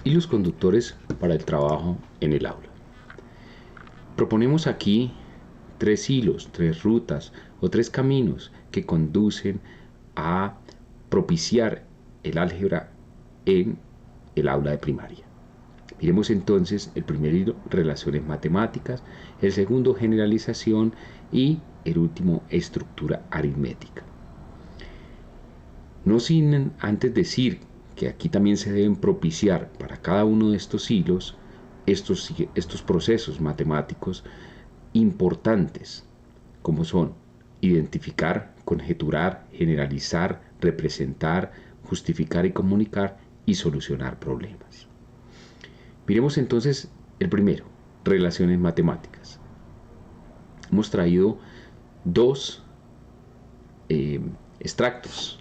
Hilos conductores para el trabajo en el aula. Proponemos aquí 3 hilos, 3 rutas o 3 caminos que conducen a propiciar el álgebra en el aula de primaria. Miremos entonces el primer hilo, relaciones matemáticas, el segundo, generalización y el último, estructura aritmética. No sin antes decir que aquí también se deben propiciar para cada uno de estos hilos estos procesos matemáticos importantes, como son identificar, conjeturar, generalizar, representar, justificar y comunicar y solucionar problemas. Miremos entonces el primero, relaciones matemáticas. Hemos traído dos extractos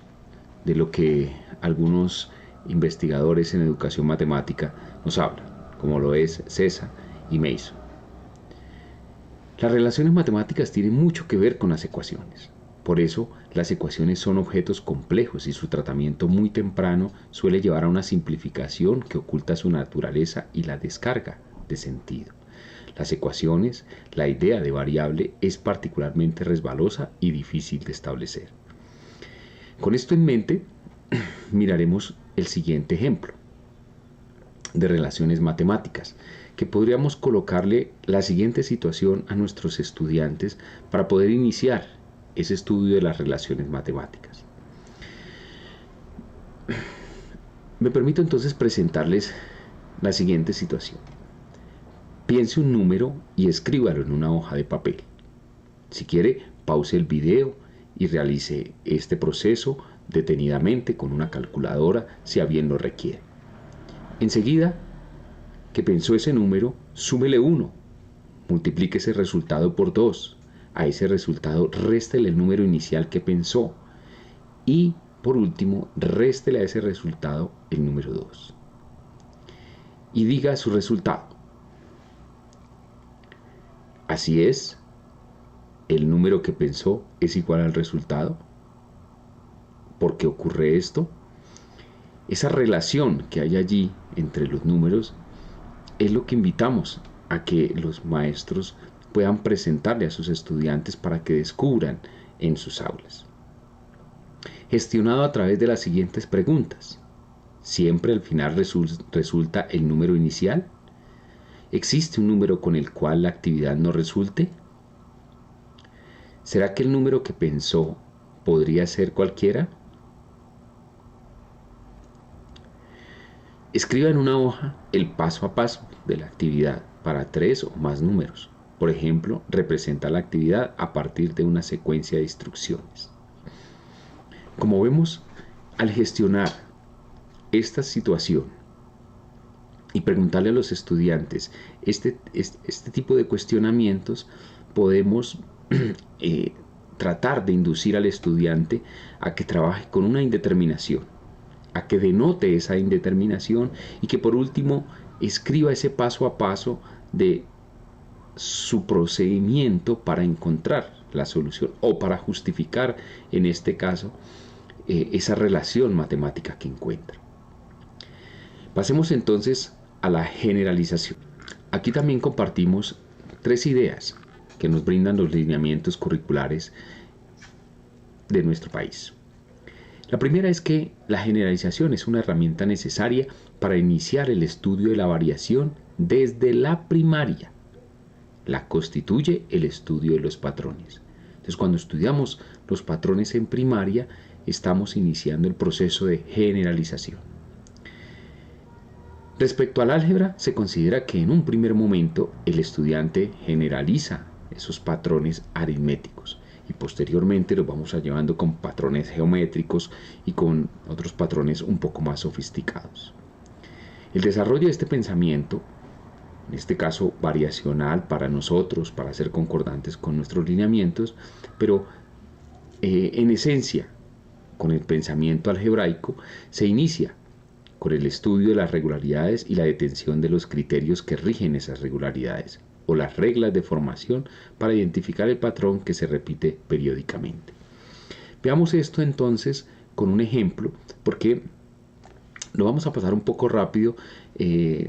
de lo que algunos investigadores en educación matemática nos hablan, como lo es Cesa y Mason. Las relaciones matemáticas tienen mucho que ver con las ecuaciones. Por eso, las ecuaciones son objetos complejos y su tratamiento muy temprano suele llevar a una simplificación que oculta su naturaleza y la descarga de sentido. Las ecuaciones, la idea de variable es particularmente resbalosa y difícil de establecer. Con esto en mente, miraremos el siguiente ejemplo de relaciones matemáticas, que podríamos colocarle la siguiente situación a nuestros estudiantes para poder iniciar ese estudio de las relaciones matemáticas. Me permito entonces presentarles la siguiente situación. Piense un número y escríbalo en una hoja de papel. Si quiere, pause el video y realice este proceso detenidamente con una calculadora si a bien lo requiere. Enseguida que pensó ese número, súmele 1, multiplique ese resultado por 2, a ese resultado réstele el número inicial que pensó y por último réstele a ese resultado el número 2 y diga su resultado. Así es, el número que pensó es igual al resultado. ¿Por qué ocurre esto? Esa relación que hay allí entre los números es lo que invitamos a que los maestros puedan presentarle a sus estudiantes para que descubran en sus aulas. Gestionado a través de las siguientes preguntas. ¿Siempre al final resulta el número inicial? ¿Existe un número con el cual la actividad no resulte? ¿Será que el número que pensó podría ser cualquiera? Escriba en una hoja el paso a paso de la actividad para 3 o más números. Por ejemplo, representa la actividad a partir de una secuencia de instrucciones. Como vemos, al gestionar esta situación y preguntarle a los estudiantes este tipo de cuestionamientos, podemos tratar de inducir al estudiante a que trabaje con una indeterminación, a que denote esa indeterminación y que por último escriba ese paso a paso de su procedimiento para encontrar la solución o para justificar, en este caso, esa relación matemática que encuentra. Pasemos entonces a la generalización. Aquí también compartimos 3 ideas que nos brindan los lineamientos curriculares de nuestro país. La primera es que la generalización es una herramienta necesaria para iniciar el estudio de la variación desde la primaria. La constituye el estudio de los patrones. Entonces, cuando estudiamos los patrones en primaria, estamos iniciando el proceso de generalización. Respecto al álgebra, se considera que en un primer momento el estudiante generaliza esos patrones aritméticos y posteriormente los vamos a llevando con patrones geométricos y con otros patrones un poco más sofisticados. El desarrollo de este pensamiento, en este caso variacional para nosotros, para ser concordantes con nuestros lineamientos, pero en esencia, con el pensamiento algebraico, se inicia con el estudio de las regularidades y la detención de los criterios que rigen esas regularidades, o las reglas de formación para identificar el patrón que se repite periódicamente. Veamos esto entonces con un ejemplo, porque Lo vamos a pasar un poco rápido,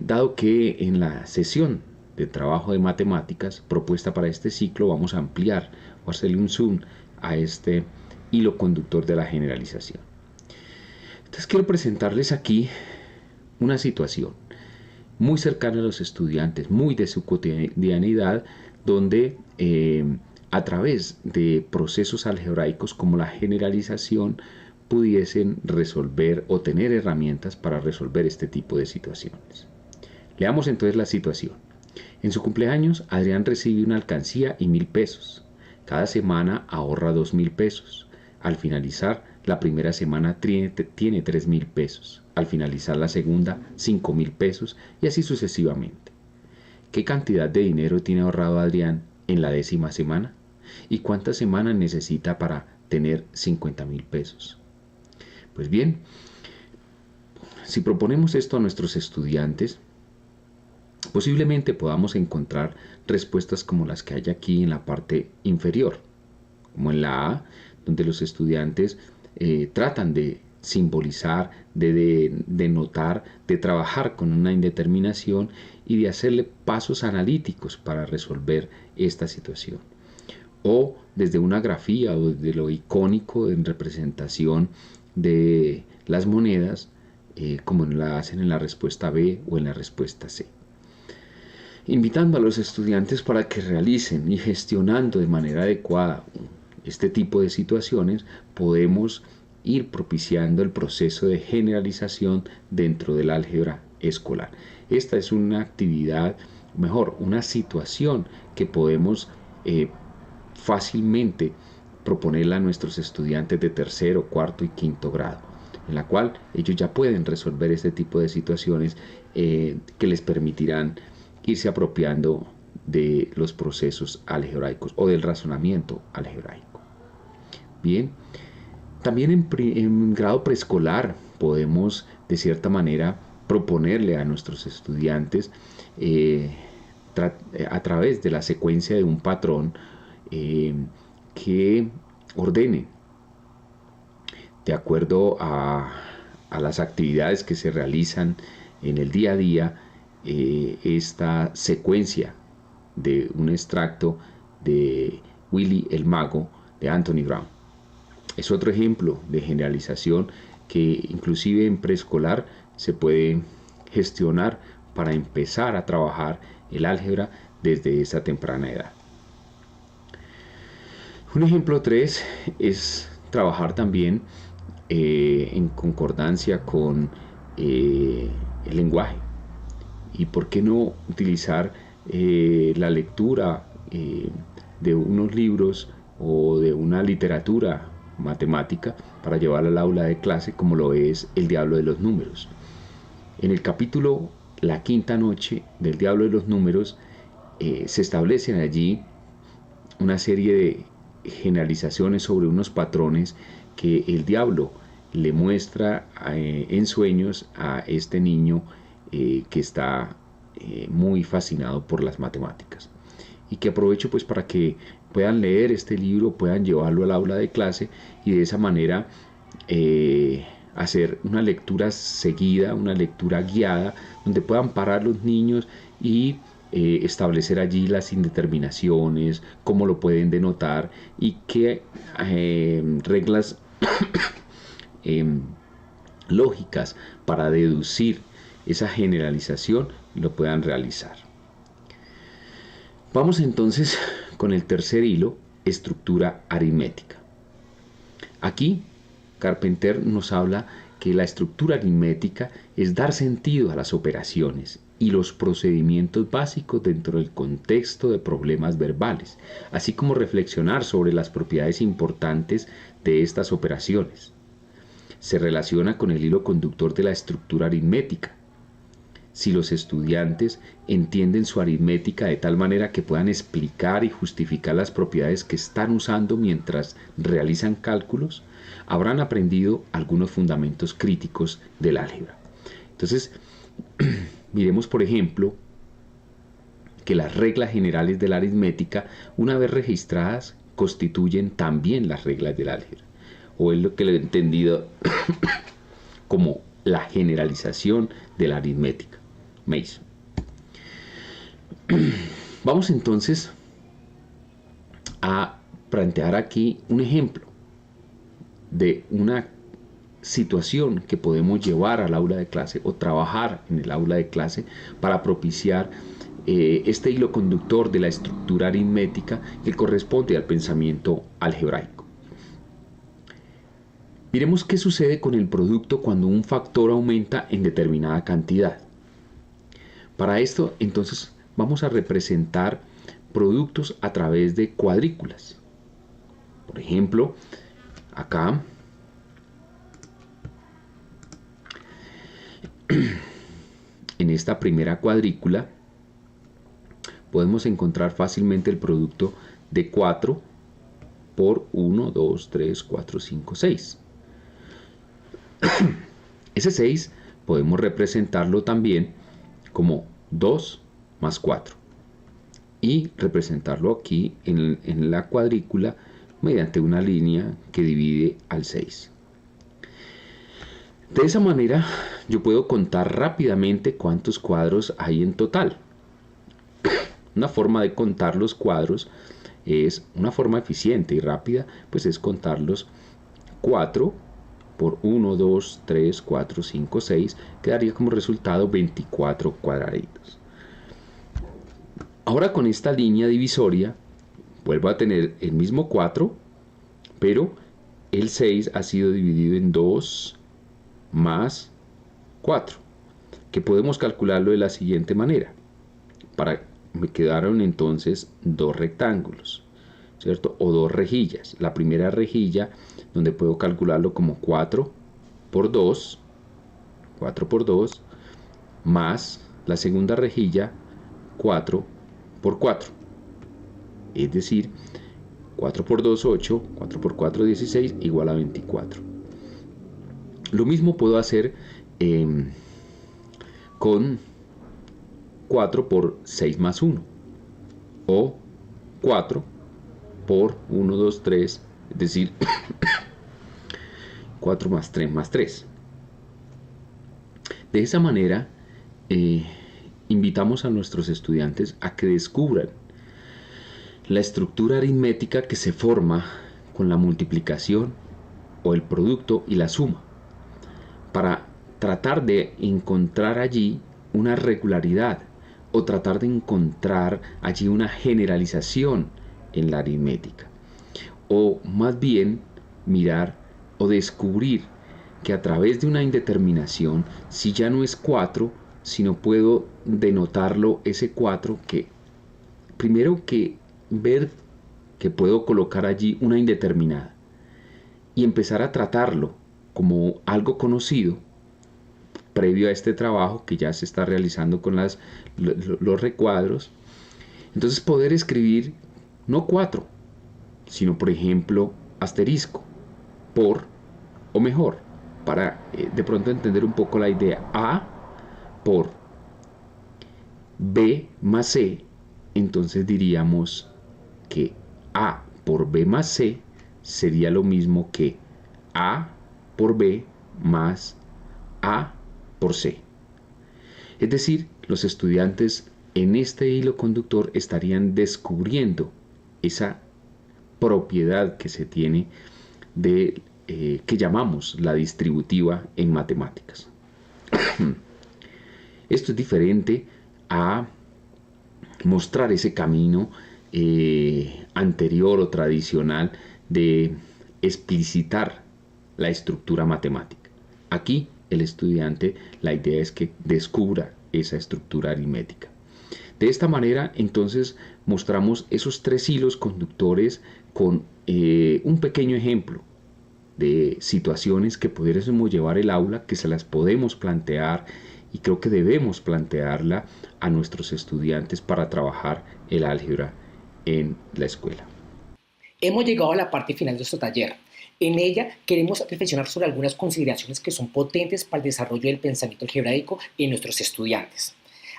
dado que en la sesión de trabajo de matemáticas propuesta para este ciclo vamos a ampliar o hacerle un zoom a este hilo conductor de la generalización. Entonces quiero presentarles aquí una situación muy cercana a los estudiantes, muy de su cotidianidad, donde a través de procesos algebraicos como la generalización pudiesen resolver o tener herramientas para resolver este tipo de situaciones. Leamos entonces la situación. En su cumpleaños, Adrián recibe una alcancía y 1.000 pesos. Cada semana ahorra 2.000 pesos. Al finalizar la primera semana tiene 3.000 pesos. Al finalizar la segunda, 5.000 pesos y así sucesivamente. ¿Qué cantidad de dinero tiene ahorrado Adrián en la 10ª semana? ¿Y cuántas semanas necesita para tener 50.000 pesos? Pues bien, si proponemos esto a nuestros estudiantes, posiblemente podamos encontrar respuestas como las que hay aquí en la parte inferior, como en la A, donde los estudiantes tratan de simbolizar, de denotar, de trabajar con una indeterminación y de hacerle pasos analíticos para resolver esta situación. O desde una grafía o desde lo icónico en representación de las monedas, como la hacen en la respuesta B o en la respuesta C. Invitando a los estudiantes para que realicen y gestionando de manera adecuada este tipo de situaciones, podemos ir propiciando el proceso de generalización dentro del álgebra escolar. Esta es una actividad, mejor, una situación que podemos fácilmente proponerla a nuestros estudiantes de 3º, 4º y 5º grado, en la cual ellos ya pueden resolver este tipo de situaciones que les permitirán irse apropiando de los procesos algebraicos o del razonamiento algebraico. Bien, también en grado preescolar podemos de cierta manera proponerle a nuestros estudiantes a través de la secuencia de un patrón que ordene de acuerdo a las actividades que se realizan en el día a día esta secuencia de un extracto de Willy el Mago de Anthony Brown. Es otro ejemplo de generalización que inclusive en preescolar se puede gestionar para empezar a trabajar el álgebra desde esa temprana edad. Un ejemplo 3 es trabajar también en concordancia con el lenguaje. Y por qué no utilizar la lectura de unos libros o de una literatura matemática para llevar al aula de clase, como lo es El Diablo de los Números. En el capítulo La Quinta Noche del Diablo de los Números se establecen allí una serie de generalizaciones sobre unos patrones que el diablo le muestra en sueños a este niño que está muy fascinado por las matemáticas, y que aprovecho pues para que puedan leer este libro, puedan llevarlo al aula de clase y de esa manera hacer una lectura seguida, una lectura guiada, donde puedan parar los niños y establecer allí las indeterminaciones, cómo lo pueden denotar y qué reglas lógicas para deducir esa generalización lo puedan realizar. Vamos entonces con el tercer hilo, estructura aritmética. Aquí Carpenter nos habla que la estructura aritmética es dar sentido a las operaciones y los procedimientos básicos dentro del contexto de problemas verbales, así como reflexionar sobre las propiedades importantes de estas operaciones. Se relaciona con el hilo conductor de la estructura aritmética. Si los estudiantes entienden su aritmética de tal manera que puedan explicar y justificar las propiedades que están usando mientras realizan cálculos, habrán aprendido algunos fundamentos críticos del álgebra. Entonces, miremos por ejemplo que las reglas generales de la aritmética, una vez registradas, constituyen también las reglas del álgebra, o es lo que le he entendido como la generalización de la aritmética. Mason. Vamos entonces a plantear aquí un ejemplo de una situación que podemos llevar al aula de clase o trabajar en el aula de clase para propiciar este hilo conductor de la estructura aritmética que corresponde al pensamiento algebraico. Miremos qué sucede con el producto cuando un factor aumenta en determinada cantidad. Para esto, entonces, vamos a representar productos a través de cuadrículas. Por ejemplo, acá en esta primera cuadrícula podemos encontrar fácilmente el producto de 4 por 1, 2, 3, 4, 5, 6. Ese 6 podemos representarlo también como 2 más 4 y representarlo aquí en la cuadrícula mediante una línea que divide al 6. De esa manera yo puedo contar rápidamente cuántos cuadros hay en total. Una forma de contar los cuadros es una forma eficiente y rápida, pues es contarlos 4 por 1, 2, 3, 4, 5, 6, que daría como resultado 24 cuadraditos. Ahora con esta línea divisoria vuelvo a tener el mismo 4, pero el 6 ha sido dividido en 2 más 4, que podemos calcularlo de la siguiente manera. Me quedaron entonces dos rectángulos, ¿cierto? O dos rejillas. La primera rejilla, donde puedo calcularlo como 4 por 2, más la segunda rejilla, 4 por 4. Es decir, 4 por 2, 8, 4 por 4, 16, igual a 24. Lo mismo puedo hacer con 4 por 6 más 1, o 4 por 1, 2, 3, es decir, 4 más 3 más 3. De esa manera, invitamos a nuestros estudiantes a que descubran la estructura aritmética que se forma con la multiplicación o el producto y la suma, para tratar de encontrar allí una regularidad o tratar de encontrar allí una generalización en la aritmética, o más bien mirar o descubrir que a través de una indeterminación, si ya no es 4, sino puedo denotarlo ese 4, que primero que ver que puedo colocar allí una indeterminada y empezar a tratarlo como algo conocido previo a este trabajo que ya se está realizando con los recuadros. Entonces poder escribir no 4, sino por ejemplo asterisco, por o mejor, para de pronto entender un poco la idea. A por B más C, entonces diríamos que A por B más C sería lo mismo que A por B más A por C. Es decir, los estudiantes en este hilo conductor estarían descubriendo esa propiedad que se tiene de que llamamos la distributiva en matemáticas. Esto es diferente a mostrar ese camino anterior o tradicional de explicitar la estructura matemática. Aquí el estudiante, la idea es que descubra esa estructura aritmética. De esta manera, entonces, mostramos esos tres hilos conductores con un pequeño ejemplo de situaciones que pudiésemos llevar el aula, que se las podemos plantear y creo que debemos plantearla a nuestros estudiantes para trabajar el álgebra en la escuela. Hemos llegado a la parte final de nuestro taller. En ella queremos reflexionar sobre algunas consideraciones que son potentes para el desarrollo del pensamiento algebraico en nuestros estudiantes.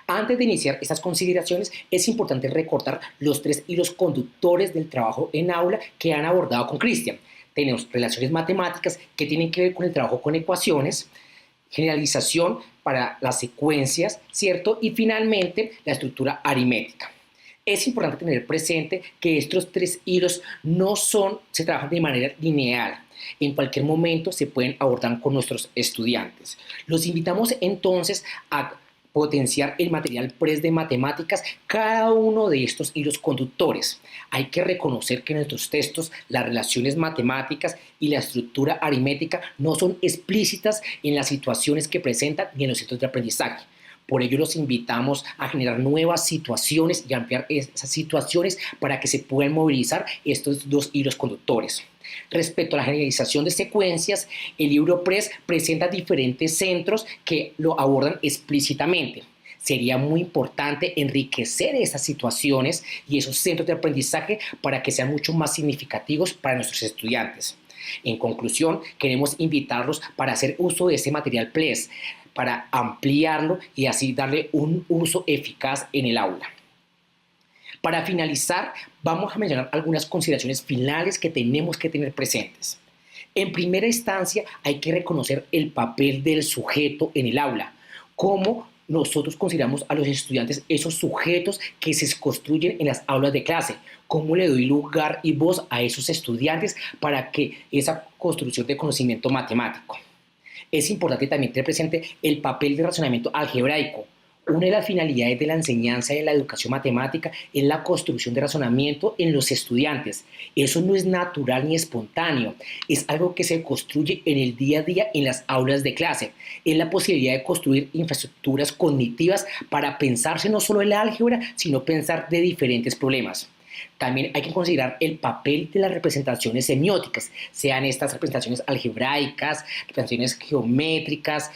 Antes de iniciar estas consideraciones, es importante recordar los tres hilos conductores del trabajo en aula que han abordado con Cristian. Tenemos relaciones matemáticas que tienen que ver con el trabajo con ecuaciones, generalización para las secuencias, ¿cierto? Y finalmente la estructura aritmética. Es importante tener presente que estos tres hilos se trabajan de manera lineal. En cualquier momento se pueden abordar con nuestros estudiantes. Los invitamos entonces a potenciar el material PRES de matemáticas, cada uno de estos hilos conductores. Hay que reconocer que en nuestros textos las relaciones matemáticas y la estructura aritmética no son explícitas en las situaciones que presentan ni en los centros de aprendizaje. Por ello los invitamos a generar nuevas situaciones y ampliar esas situaciones para que se puedan movilizar estos dos hilos conductores. Respecto a la generalización de secuencias, el libro PRES presenta diferentes centros que lo abordan explícitamente. Sería muy importante enriquecer esas situaciones y esos centros de aprendizaje para que sean mucho más significativos para nuestros estudiantes. En conclusión, queremos invitarlos para hacer uso de ese material PRES, para ampliarlo y así darle un uso eficaz en el aula. Para finalizar, vamos a mencionar algunas consideraciones finales que tenemos que tener presentes. En primera instancia, hay que reconocer el papel del sujeto en el aula, cómo nosotros consideramos a los estudiantes esos sujetos que se construyen en las aulas de clase, cómo le doy lugar y voz a esos estudiantes para que esa construcción de conocimiento matemático. Es importante también tener presente el papel de razonamiento algebraico. Una de las finalidades de la enseñanza de la educación matemática es la construcción de razonamiento en los estudiantes. Eso no es natural ni espontáneo, es algo que se construye en el día a día en las aulas de clase. Es la posibilidad de construir infraestructuras cognitivas para pensarse no solo en la álgebra, sino pensar de diferentes problemas. También hay que considerar el papel de las representaciones semióticas, sean estas representaciones algebraicas, representaciones geométricas,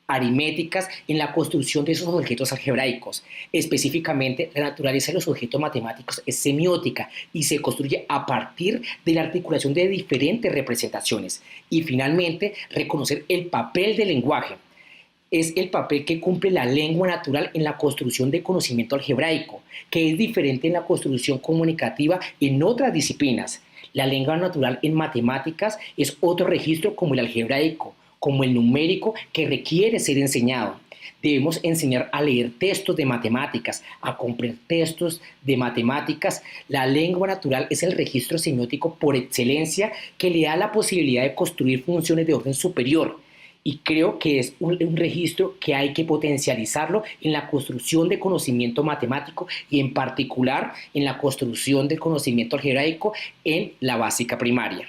aritméticas en la construcción de esos objetos algebraicos. Específicamente, la naturaleza de los objetos matemáticos es semiótica y se construye a partir de la articulación de diferentes representaciones. Y finalmente, reconocer el papel del lenguaje. Es el papel que cumple la lengua natural en la construcción de conocimiento algebraico, que es diferente en la construcción comunicativa en otras disciplinas. La lengua natural en matemáticas es otro registro como el algebraico, como el numérico, que requiere ser enseñado. Debemos enseñar a leer textos de matemáticas, a comprender textos de matemáticas. La lengua natural es el registro semiótico por excelencia que le da la posibilidad de construir funciones de orden superior. Y creo que es un registro que hay que potencializarlo en la construcción de conocimiento matemático y en particular en la construcción del conocimiento algebraico en la básica primaria.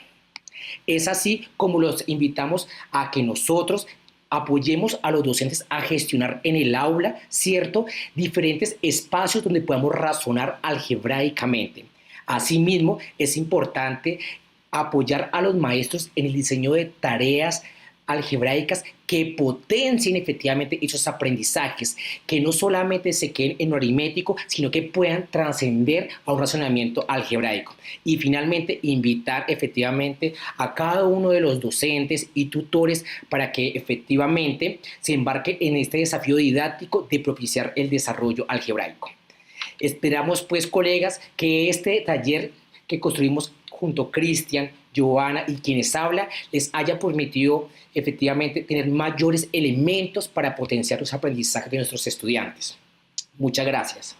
Es así como los invitamos a que nosotros apoyemos a los docentes a gestionar en el aula, ¿cierto?, diferentes espacios donde podamos razonar algebraicamente. Asimismo, es importante apoyar a los maestros en el diseño de tareas algebraicas que potencien efectivamente esos aprendizajes, que no solamente se queden en lo aritmético, sino que puedan trascender a un razonamiento algebraico. Y finalmente, invitar efectivamente a cada uno de los docentes y tutores para que efectivamente se embarque en este desafío didáctico de propiciar el desarrollo algebraico. Esperamos pues, colegas, que este taller que construimos junto a Cristian, Joana y quienes hablan, les haya permitido efectivamente tener mayores elementos para potenciar los aprendizajes de nuestros estudiantes. Muchas gracias.